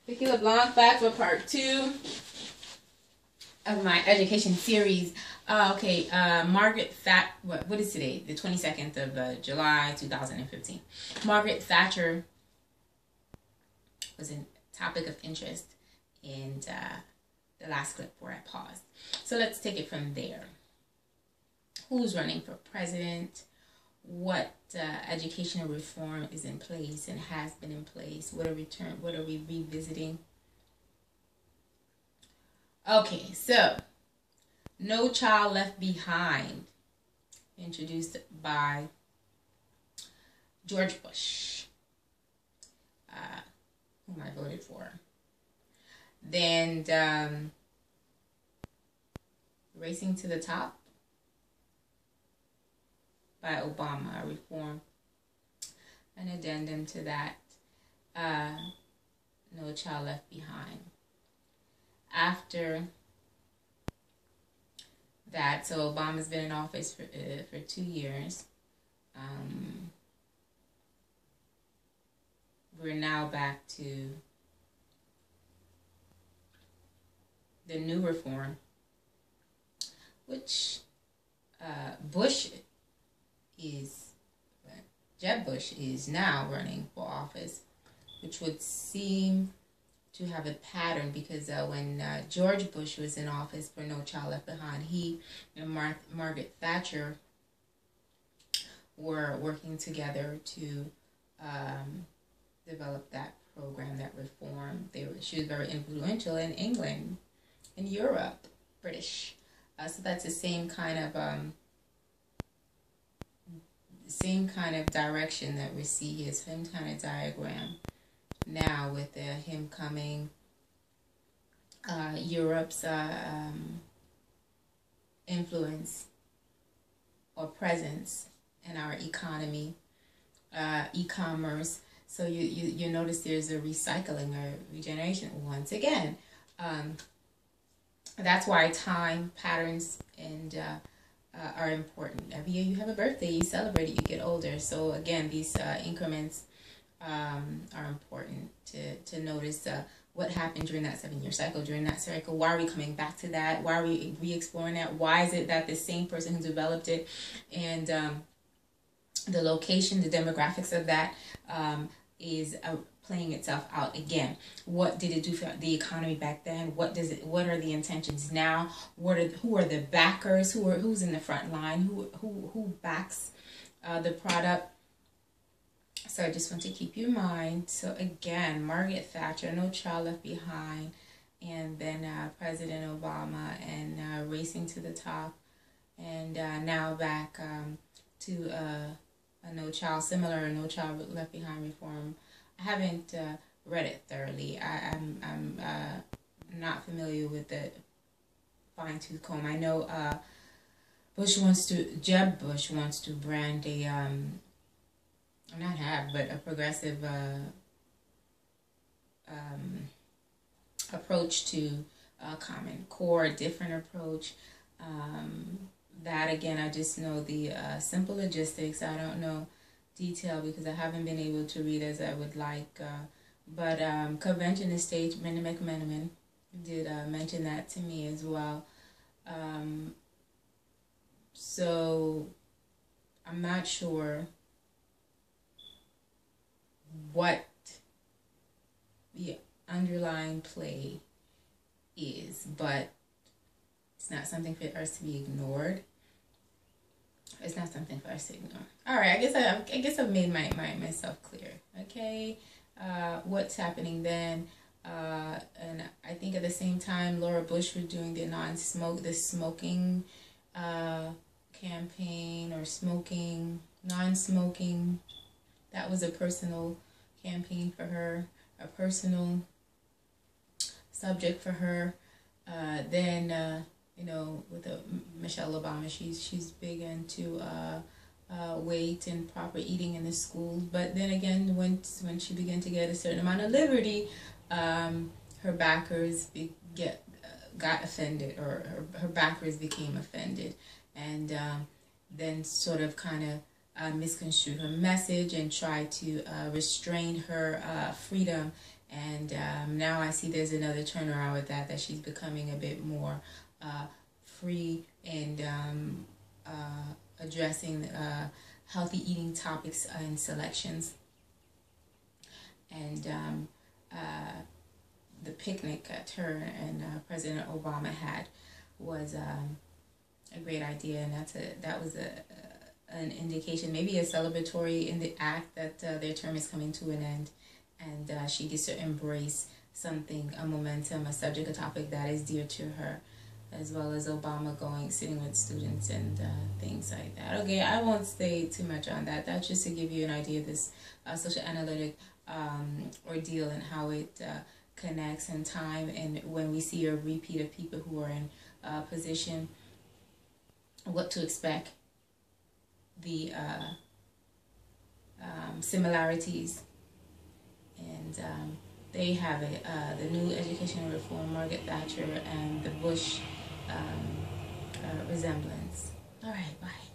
Picking the blonde fact for part 2 of my education series. Margaret Thatcher, what is today? The 22nd of July 2015. Margaret Thatcher was a topic of interest in the last clip where I paused. So let's take it from there. Who's running for president? What educational reform is in place and has been in place? What are we revisiting? Okay, so No Child Left Behind, introduced by George Bush, whom I voted for. Then Racing to the Top by Obama, a reform, an addendum to that, No Child Left Behind. After that, so Obama's been in office for 2 years. We're now back to the new reform, which Jeb Bush is now running for office, which would seem to have a pattern, because when George Bush was in office for No Child Left Behind, he and Margaret Thatcher were working together to develop that program, that reform. She was very influential in England, in Europe, British. So that's the same kind of direction that we see here, same kind of diagram now, with him coming, Europe's influence or presence in our economy, e-commerce. So you notice there's a recycling or regeneration once again. That's why time patterns and are important. Every year you have a birthday, you celebrate it, you get older. So again, these increments are important to notice what happened during that 7-year cycle. During that cycle, why are we coming back to that? Why are we re-exploring that? Why is it that the same person who developed it and the location, the demographics of that is playing itself out again? What did it do for the economy back then? What are the intentions now? Who are the backers? Who's in the front line? Who backs the product? So I just want to keep you in mind. So again, Margaret Thatcher, No Child Left Behind, and then President Obama, and Racing to the Top, and now back to a No Child Left Behind reform. I haven't read it thoroughly. I'm not familiar with the fine-tooth comb. I know Jeb Bush wants to brand a progressive approach to Common Core, a different approach. That again, I just know the simple logistics. I don't know detail because I haven't been able to read as I would like. But convention is staged. Minnie McMenamin did mention that to me as well. So I'm not sure what the underlying play is, but it's not something for us to be ignored. It's not something for us to ignore. All right, I guess I've made myself clear. Okay, what's happening then? And I think at the same time, Laura Bush was doing the smoking campaign, or non-smoking. That was a personal campaign for her, a personal subject for her. Then with Michelle Obama, she's big into weight and proper eating in the schools. But then again, when she began to get a certain amount of liberty, her backers got offended, or her backers became offended, and then sort of kind of misconstrued her message and tried to restrain her freedom And now I see there's another turnaround with that she's becoming a bit more free and addressing healthy eating topics and selections. And the picnic that her and President Obama had was a great idea, and that was an indication, maybe a celebratory in the act that their term is coming to an end, and she gets to embrace something, a momentum, a subject, a topic that is dear to her, as well as Obama sitting with students and things like that. Okay, I won't stay too much on that. That's just to give you an idea of this social analytic ordeal and how it connects in time, and when we see a repeat of people who are in position, what to expect, the similarities. And there you have it, the new educational reform, Margaret Thatcher and the Bush resemblance. All right, bye.